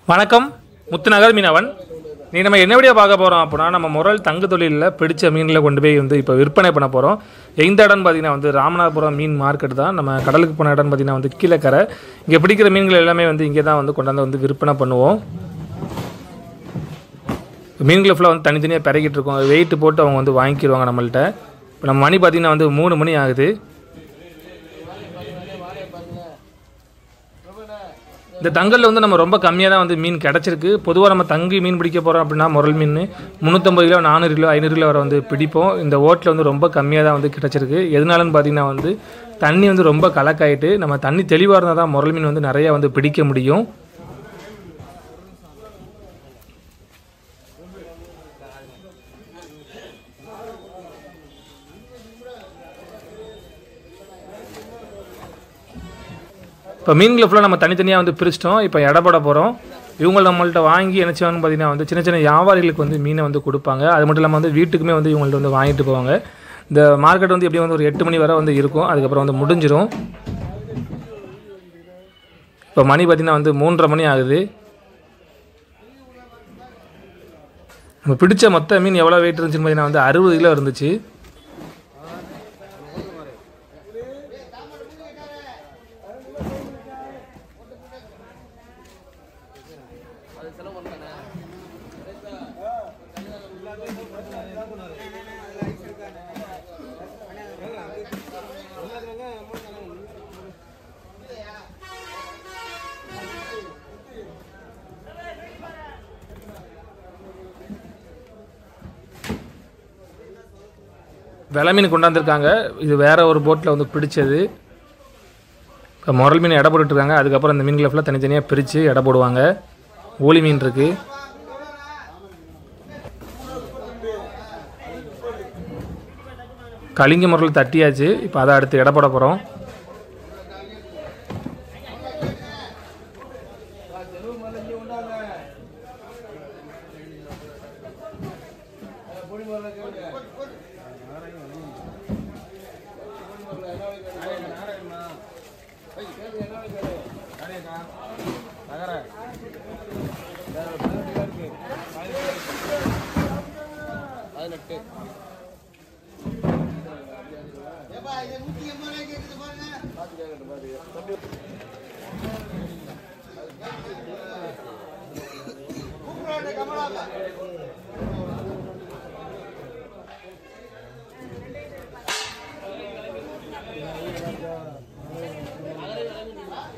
வணக்கம், முத்துநகர் மீனவன். நீ நம்ம என்ன வீடியோ பார்க்க போகிறோம் அப்படின்னா, நம்ம முரல் தங்கு தொழிலில் பிடிச்ச மீனில் கொண்டு போய் இப்போ விற்பனை பண்ண போகிறோம். எந்த இடம்னு பார்த்தீங்கன்னா ராமநாதபுரம் மீன் மார்க்கெட் தான். நம்ம கடலுக்கு போன இடம்னு பார்த்தீங்கன்னா கீழக்கரை. இங்கே பிடிக்கிற மீன்கள் எல்லாமே இங்கே தான் கொண்டாந்து விற்பனை பண்ணுவோம். மீன்களை ஃபுல்லாக தனித்தனியாக பிறகிட்டு இருக்கோம். வெயிட்டு போட்டு அவங்க வாங்கிக்கிடுவாங்க நம்மள்கிட்ட. இப்போ நம்ம மணி பார்த்தீங்கன்னா 3 மணி ஆகுது. இந்த தங்கலில் நம்ம ரொம்ப கம்மியாக தான் மீன் கிடச்சிருக்கு. பொதுவாக நம்ம தங்கி மீன் பிடிக்க போகிறோம் அப்படின்னா முரல் மீன் 350 கிலோ, 400 கிலோ, 500 கிலோ வரை பிடிப்போம். இந்த ஓட்டில் ரொம்ப கம்மியாக தான் கிடச்சிருக்கு. எதனாலன்னு பார்த்தீங்கன்னா தண்ணி ரொம்ப கலக்காயிட்டு, நம்ம தண்ணி தெளிவாக இருந்தால் தான் முரல் மீன் நிறையா பிடிக்க முடியும். இப்போ மீன்களை ஃபுல்லாக நம்ம தனித்தனியாக பிரிச்சிட்டோம். இப்போ எடப்பட போகிறோம். இவங்க நம்மள்ட்ட வாங்கி என்ன செய்வாங்கன்னு பார்த்தீங்கன்னா சின்ன சின்ன வியாபாரிகளுக்கு மீனை கொடுப்பாங்க. அது மட்டும் இல்லாமல் வீட்டுக்குமே இவங்கள்ட்ட வாங்கிட்டு போவாங்க. இந்த மார்க்கெட் எப்படி ஒரு 8 மணி வரை இருக்கும். அதுக்கப்புறம் முடிஞ்சிடும். இப்போ மணி பார்த்திங்கன்னா 3:30 மணி ஆகுது. நம்ம பிடிச்ச மொத்த மீன் எவ்வளோ வெயிட் இருந்துச்சுன்னு பார்த்தீங்கன்னா 60 கிலோ இருந்துச்சு. வெலை மீன் கொண்டாந்துருக்காங்க. இது வேறு ஒரு போட்டில் பிடிச்சது. இப்போ முரல் மீன் எடை போட்டுருக்காங்க. அதுக்கப்புறம் இந்த மீன்களை ஃபுல்லாக தனித்தனியாக பிரித்து எடை போடுவாங்க. ஊளி மீன் இருக்குது. கலிங்க முரல் தட்டியாச்சு. இப்போ அதை அடுத்து எடை போட போகிறோம்.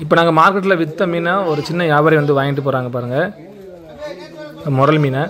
இப்போ நாங்கள் மார்க்கெட்டில் விற்ற மீனை ஒரு சின்ன வியாபாரி வாங்கிட்டு போகிறாங்க பாருங்கள். முரல் மீனை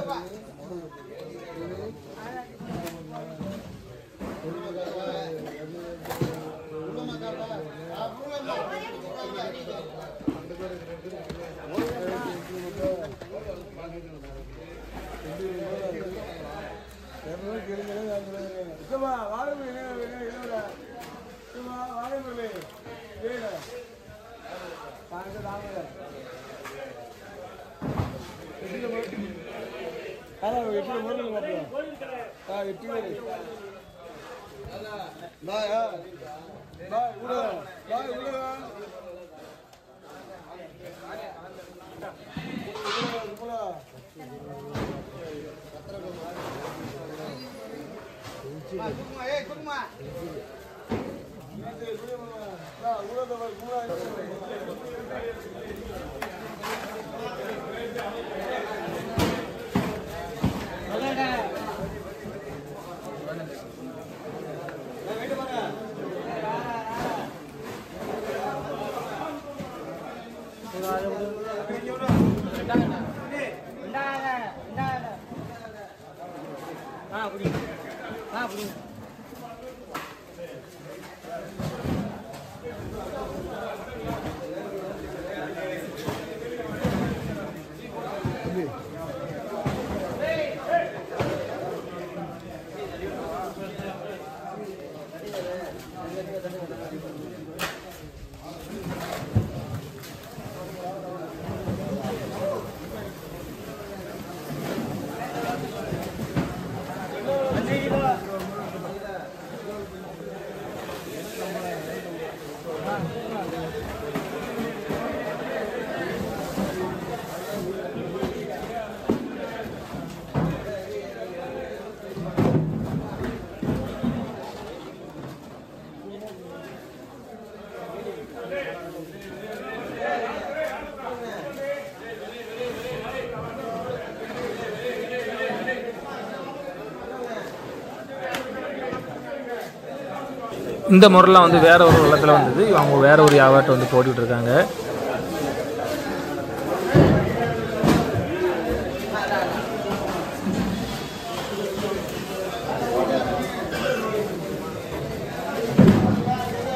இந்த முறைலாம் வந்து வேறு ஒரு வெள்ளத்தில் வந்தது, அவங்க வேறு ஒரு வியாபாரத்தை வந்து போட்டுக்கிட்டு இருக்காங்க.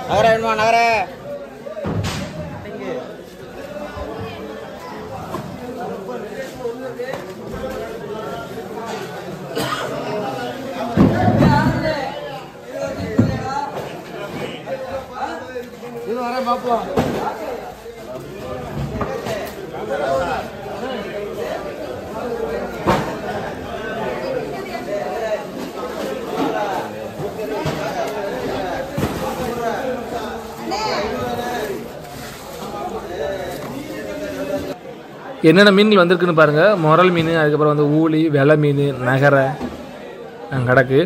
நகர வேணுமா நகர இது வர பாப்போம். என்னென்ன மீன்கள் வந்திருக்குன்னு பாருங்கள். முரல் மீன், அதுக்கப்புறம் வந்து ஊளி, வெலை மீன், நகரை கிடக்கு.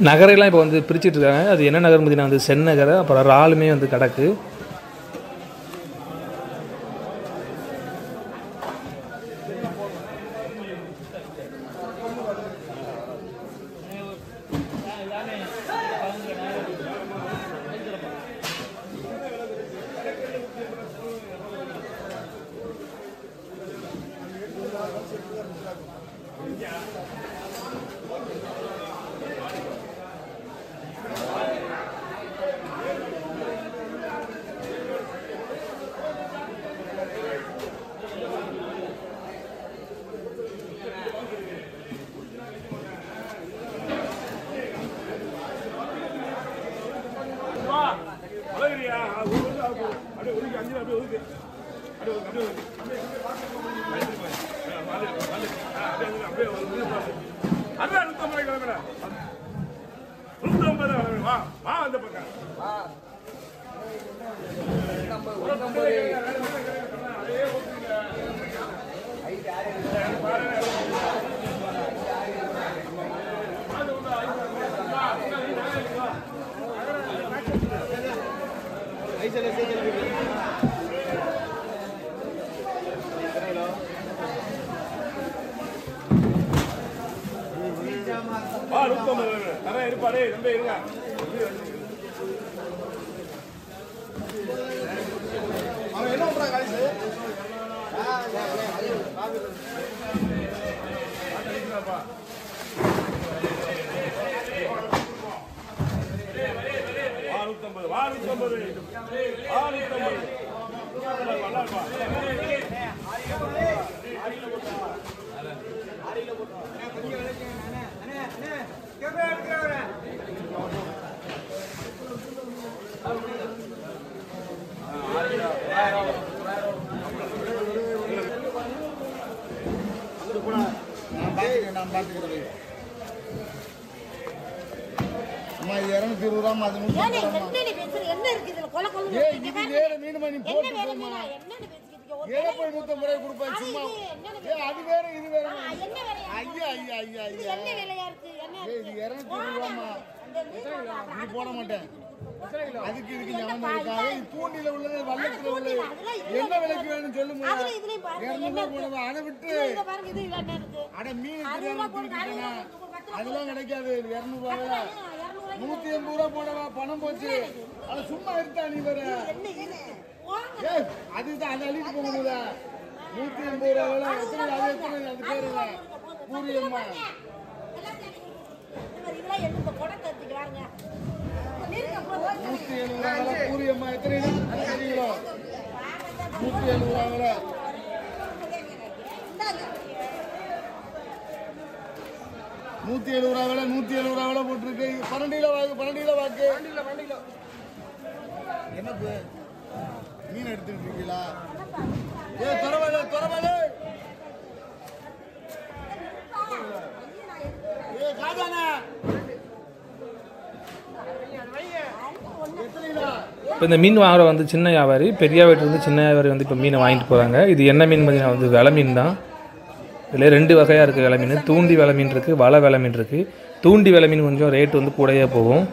நகரெல்லாம் இப்போ வந்து பிரிச்சுட்டு இருக்காங்க. அது என்ன நகர்னு பார்த்தீங்கன்னா வந்து செந்நகரை, அப்புறம் இறாலுமே வந்து கிடக்கு. போட மாட்டேன். அதுக்கு இதுக்கு ஞாபகம் இருக்காது. தூண்டில உள்ளது வள்ளத்துல உள்ளது என்ன விலைக்கு வேணும்னு சொல்லுங்க. 200 போடுவா. அதை விட்டு அட மீன் அதெல்லாம் கிடைக்காது. 200 ரூபாய் 180 ரூபா போடவா பணம் போச்சு. அது சும்மா இருக்கா நீ வேற. அதுதான் அதை அழிட்டு போகணும்ல. 180 ரூபா எத்தனை அது எத்தனை அது பேரு பூரியம்மா பூரியம்மா எத்தனை கிலோ 170 ரூபாங்களா 170 ரூபாய் 170 ரூபாய் போட்டுருக்கு. 12 கிலோ வாக்கு 12 கிலோ வாக்கு என்ன மீன் எடுத்துட்டு இருக்கீங்களா? துறவலை துறவலை காதானா எத்தனை கிலோ இப்போ இந்த மீன் வாங்குற வந்து சின்ன வியாபாரி, பெரிய வியாபாரி சின்ன வியாபாரி வந்து இப்போ மீனை வாங்கிட்டு போகிறாங்க. இது என்ன மீன் பார்த்தீங்கன்னா வந்து வெலை மீன் தான். இதில் 2 வகையாக இருக்குது வெலை மீன். தூண்டி வெலை மீன் இருக்குது, வலை வெலை மீன் இருக்குது. தூண்டி வெலை மீன் கொஞ்சம் ரேட் வந்து கூடயே போகும்.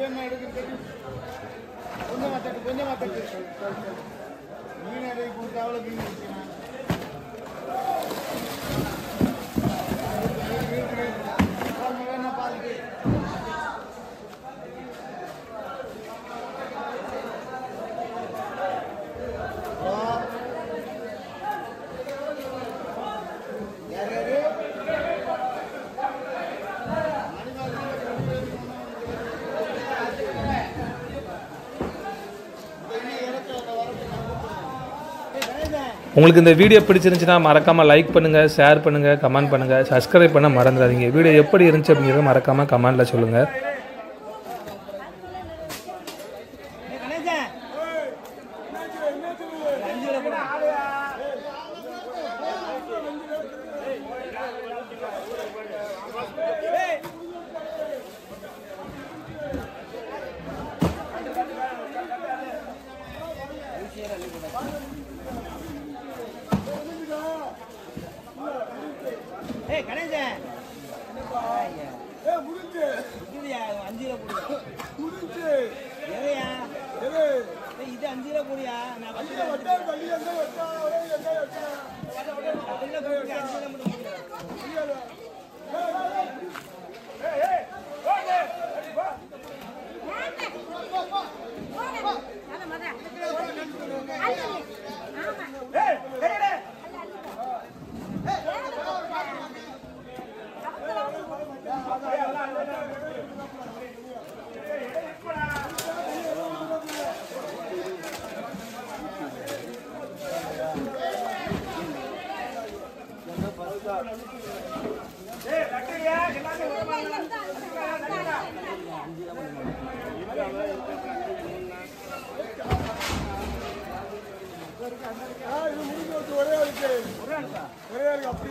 உங்களுக்கு இந்த வீடியோ பிடிச்சிருந்துச்சுன்னா மறக்காமல் லைக் பண்ணுங்கள், ஷேர் பண்ணுங்கள், கமெண்ட் பண்ணுங்கள், சப்ஸ்கிரைப் பண்ண மறந்துடாதீங்க. வீடியோ எப்படி இருந்துச்சு அப்படிங்கிறத மறக்காமல் கமெண்டில் சொல்லுங்கள். ஒரே ஆளுக்கு